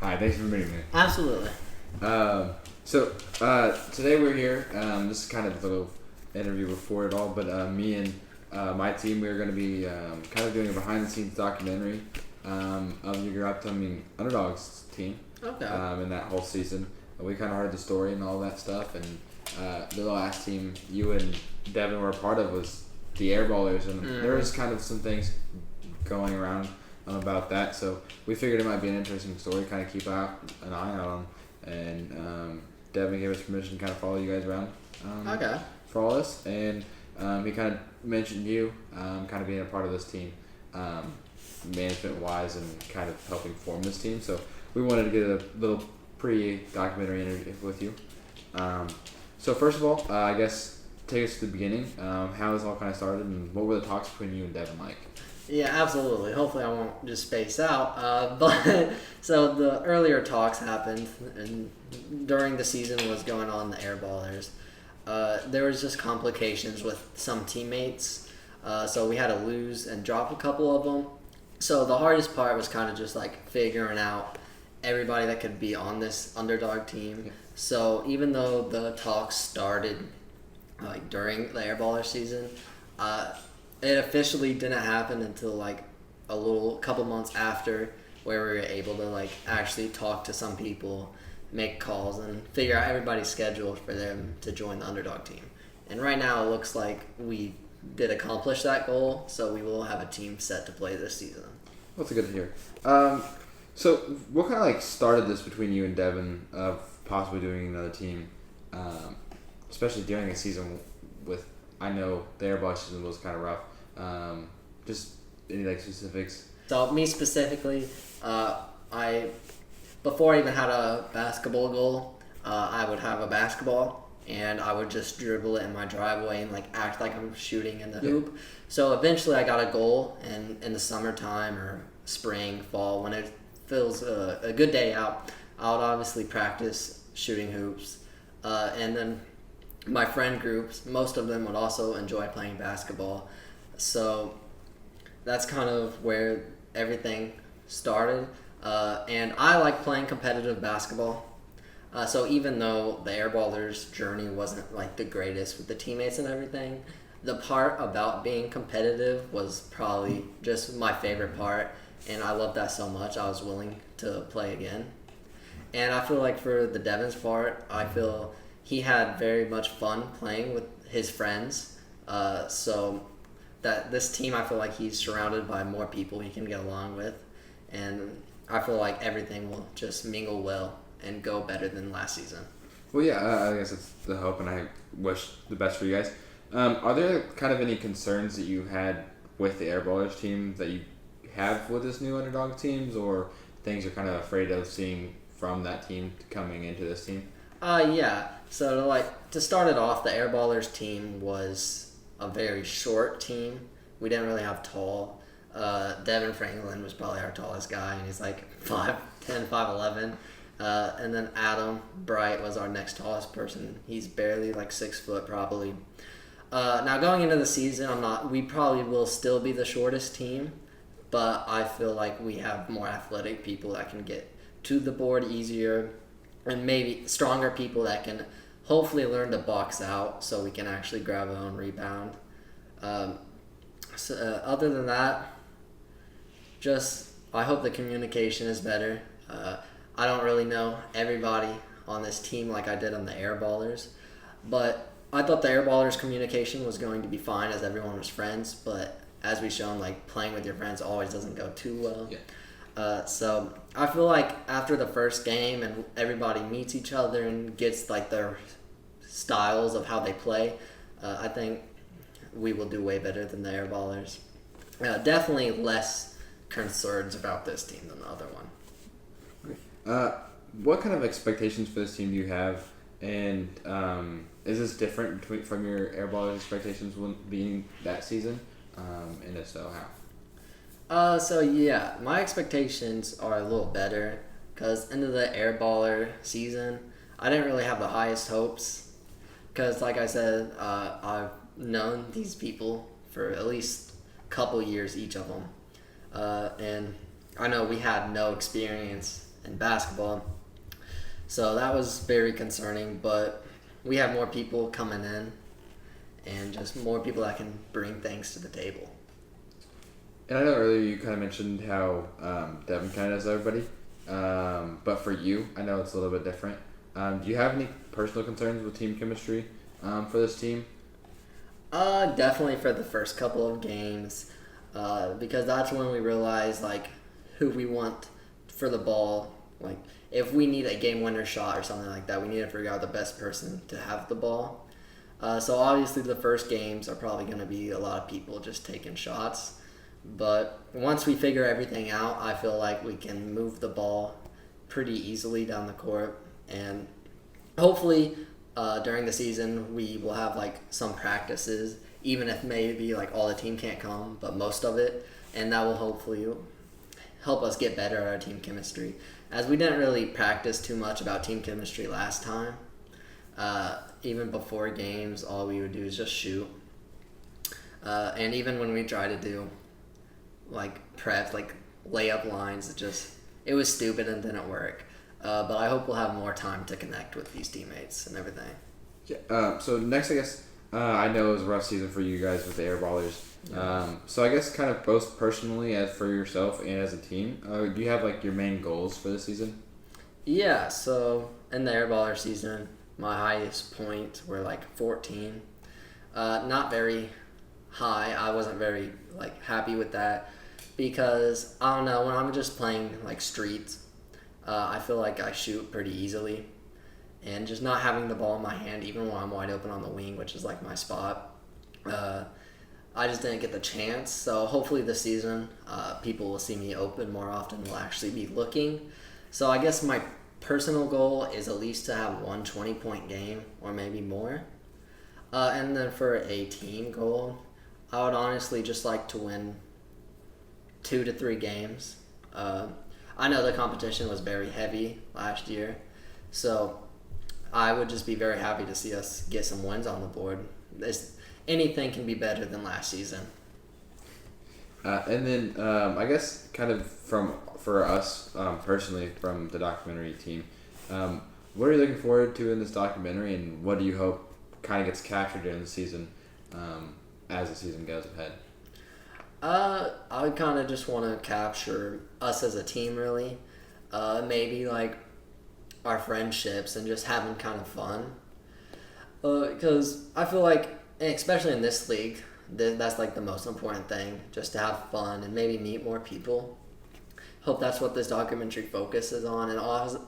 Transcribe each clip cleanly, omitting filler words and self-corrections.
Hi, thanks for meeting me. Absolutely. Today we're here. This is kind of a little interview before it all, but me and my team, we're going to be kind of doing a behind-the-scenes documentary of your upcoming Underdawgs team. Okay. In that whole season. We kind of heard the story and all that stuff, and the last team you and Devin were a part of was the Airballers, and there was kind of some things going around about that. So we figured it might be an interesting story, kind of keep an eye out on. And Devin gave us permission to kind of follow you guys around for all this. And he kind of mentioned you kind of being a part of this team, management-wise, and kind of helping form this team. So we wanted to get a little pre-documentary interview with you. So first of all, I guess take us to the beginning. How this all kind of started, and what were the talks between you and Devin like? Yeah, absolutely. Hopefully I won't just space out. But so the earlier talks happened, and during the season was going on the Airballers. There was just complications with some teammates. So we had to lose and drop a couple of them. So the hardest part was kind of just like figuring out everybody that could be on this underdog team. Yeah. So even though the talks started like during the Airballer season, it officially didn't happen until like a couple months after, where we were able to like actually talk to some people, make calls, and figure out everybody's schedule for them to join the underdog team. And right now it looks like we did accomplish that goal, so we will have a team set to play this season. That's good to hear. So what kind of like started this between you and Devin of possibly doing another team, especially during a season with, I know the Airball season was kind of rough. Just any like specifics? So me specifically, before I even had a basketball goal, I would have a basketball and I would just dribble it in my driveway and like act like I'm shooting in the hoop. So eventually I got a goal, and in the summertime or spring, fall, when it feels a good day out, I would obviously practice shooting hoops. And then my friend groups, most of them would also enjoy playing basketball. So that's kind of where everything started. And I like playing competitive basketball. So even though the Airballers' journey wasn't like the greatest with the teammates and everything, the part about being competitive was probably just my favorite part. And I loved that so much, I was willing to play again. And I feel like for the Devin's part, I feel he had very much fun playing with his friends. So that this team, I feel like he's surrounded by more people he can get along with. And I feel like everything will just mingle well and go better than last season. Well, yeah, I guess it's the hope, and I wish the best for you guys. Are there kind of any concerns that you had with the Airballers team that you have with this new underdog teams, or things you're kind of afraid of seeing from that team coming into this team? Yeah. So to start it off, the Airballers team was a very short team. We didn't really have tall. Devin Franklin was probably our tallest guy, and he's like 5'10", 5'11". And then Adam Bright was our next tallest person. He's barely like 6 foot probably. Now going into the season, we probably will still be the shortest team, but I feel like we have more athletic people that can get to the board easier, and maybe stronger people that can hopefully learn to box out so we can actually grab our own rebound. Other than that, just I hope the communication is better. I don't really know everybody on this team like I did on the Airballers, but I thought the Airballers communication was going to be fine as everyone was friends, but as we've shown, like playing with your friends always doesn't go too well. Yeah. So I feel like after the first game and everybody meets each other and gets like their styles of how they play, I think we will do way better than the Airballers. Definitely less concerns about this team than the other one. What kind of expectations for this team do you have, and is this different from your Airballers expectations when being that season? And if so, how? So yeah, my expectations are a little better because into the Airballer season, I didn't really have the highest hopes because, like I said, I've known these people for at least a couple years, each of them, and I know we had no experience in basketball. So that was very concerning, but we have more people coming in and just more people that can bring things to the table. And I know earlier you kind of mentioned how Devin kind of does everybody, but for you, I know it's a little bit different. Do you have any personal concerns with team chemistry for this team? Definitely for the first couple of games, because that's when we realize like who we want for the ball. Like if we need a game winner shot or something like that, we need to figure out the best person to have the ball. So obviously the first games are probably going to be a lot of people just taking shots. But once we figure everything out, I feel like we can move the ball pretty easily down the court. And hopefully during the season we will have like some practices, even if maybe like all the team can't come, but most of it. And that will hopefully help us get better at our team chemistry. As we didn't really practice too much about team chemistry last time. Even before games, all we would do is just shoot. And even when we try to do like preps, like layup lines, it was stupid and didn't work. But I hope we'll have more time to connect with these teammates and everything. Yeah. So next, I guess I know it was a rough season for you guys with the Airballers. Yeah. So I guess kind of both personally as for yourself and as a team, do you have like your main goals for the season? Yeah. So in the Airballer season, my highest points were like 14. Not very high. I wasn't very like happy with that because I don't know, when I'm just playing like streets, I feel like I shoot pretty easily, and just not having the ball in my hand even when I'm wide open on the wing, which is like my spot, I just didn't get the chance. So hopefully this season people will see me open more often, will actually be looking. So I guess my personal goal is at least to have one 20-point game or maybe more. And then for a team goal, I would honestly just like to win 2 to 3 games. I know the competition was very heavy last year, so I would just be very happy to see us get some wins on the board. Anything can be better than last season. And then I guess kind of for us personally from the documentary team, what are you looking forward to in this documentary, and what do you hope kind of gets captured during the season as the season goes ahead? I would kind of just want to capture us as a team, really. Maybe like our friendships and just having kind of fun. Because I feel like, especially in this league, that's like the most important thing, just to have fun and maybe meet more people. Hope that's what this documentary focuses on, and also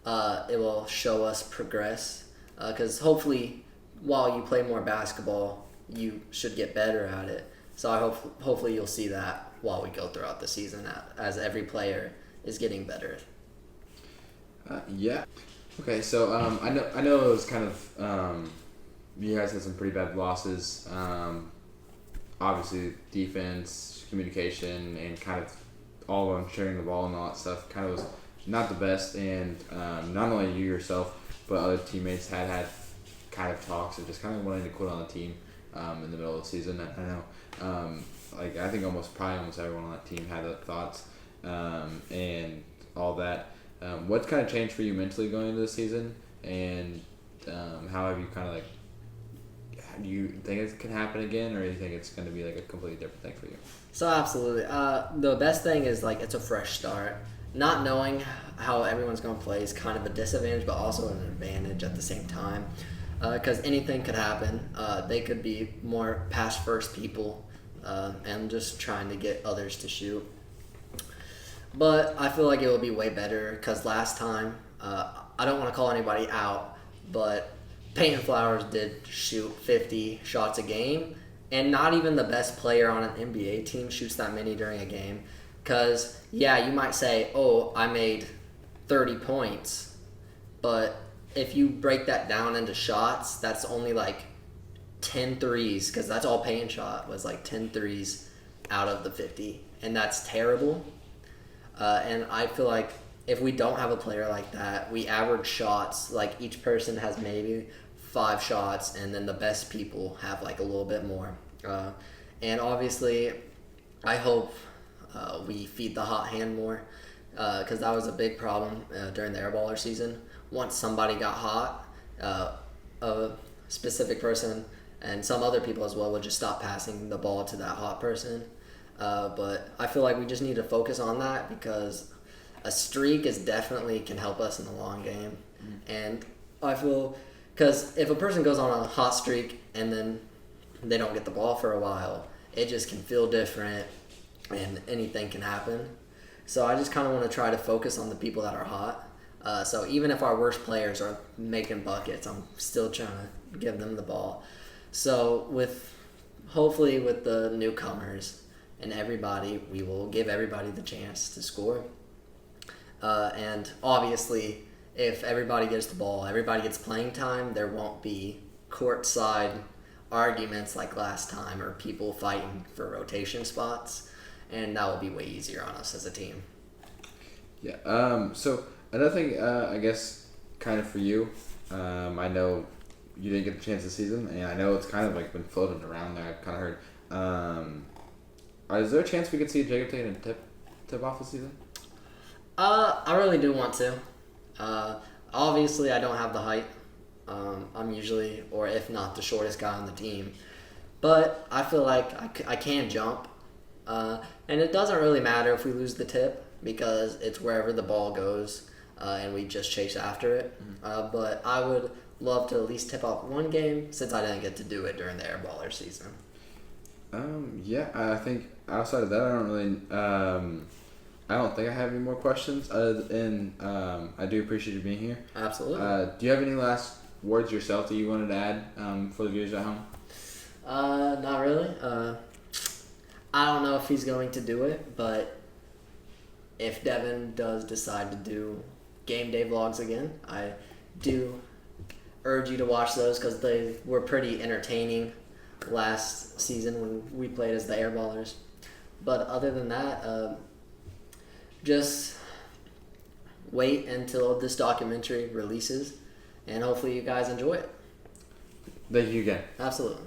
it will show us progress. Because hopefully, while you play more basketball, you should get better at it. So I hopefully you'll see that while we go throughout the season, as every player is getting better. Yeah. Okay, so I know it was kind of you guys had some pretty bad losses. Obviously, defense, communication, and kind of all on sharing the ball and all that stuff kind of was not the best. And not only you yourself, but other teammates had kind of talks of just kind of wanting to quit on the team in the middle of the season. I know, like I think probably almost everyone on that team had those thoughts and all that. What's kind of changed for you mentally going into the season, and how have you kind of like? Do you think it can happen again, or do you think it's going to be like a completely different thing for you? So absolutely, the best thing is like it's a fresh start. Not knowing how everyone's going to play is kind of a disadvantage, but also an advantage at the same time. Because anything could happen. They could be more pass-first people and just trying to get others to shoot. But I feel like it will be way better because last time, I don't want to call anybody out, but Peyton Flowers did shoot 50 shots a game, and not even the best player on an NBA team shoots that many during a game. Because, yeah, you might say, oh, I made 30 points, but if you break that down into shots, that's only like 10 threes, because that's all Payne shot was like 10 threes out of the 50, and that's terrible. And I feel like if we don't have a player like that, we average shots, like each person has maybe 5 shots, and then the best people have like a little bit more. And obviously, I hope we feed the hot hand more, because that was a big problem during the airballer season. Once somebody got hot, a specific person and some other people as well would just stop passing the ball to that hot person. But I feel like we just need to focus on that because a streak is definitely can help us in the long game. And I feel because if a person goes on a hot streak and then they don't get the ball for a while, it just can feel different and anything can happen. So I just kind of want to try to focus on the people that are hot. So even if our worst players are making buckets, I'm still trying to give them the ball. So hopefully with the newcomers and everybody, we will give everybody the chance to score. And obviously, if everybody gets the ball, everybody gets playing time, there won't be courtside arguments like last time or people fighting for rotation spots. And that will be way easier on us as a team. Yeah. So another thing, I guess, kind of for you, I know you didn't get the chance this season, and I know it's kind of like been floating around there. I've kind of heard. Is there a chance we could see Jacob taking a tip off the season? I really do want to. Obviously, I don't have the height. I'm usually, or if not, the shortest guy on the team. But I feel like I can jump. And it doesn't really matter if we lose the tip because it's wherever the ball goes and we just chase after it. But I would love to at least tip off one game since I didn't get to do it during the airballer season. Yeah, I think outside of that, I don't think I have any more questions. Other than I do appreciate you being here. Absolutely. Do you have any last words yourself that you wanted to add for the viewers at home? Not really. I don't know if he's going to do it, but if Devin does decide to do game day vlogs again, I do urge you to watch those because they were pretty entertaining last season when we played as the Airballers. But other than that, just wait until this documentary releases, and hopefully you guys enjoy it. Thank you again. Absolutely.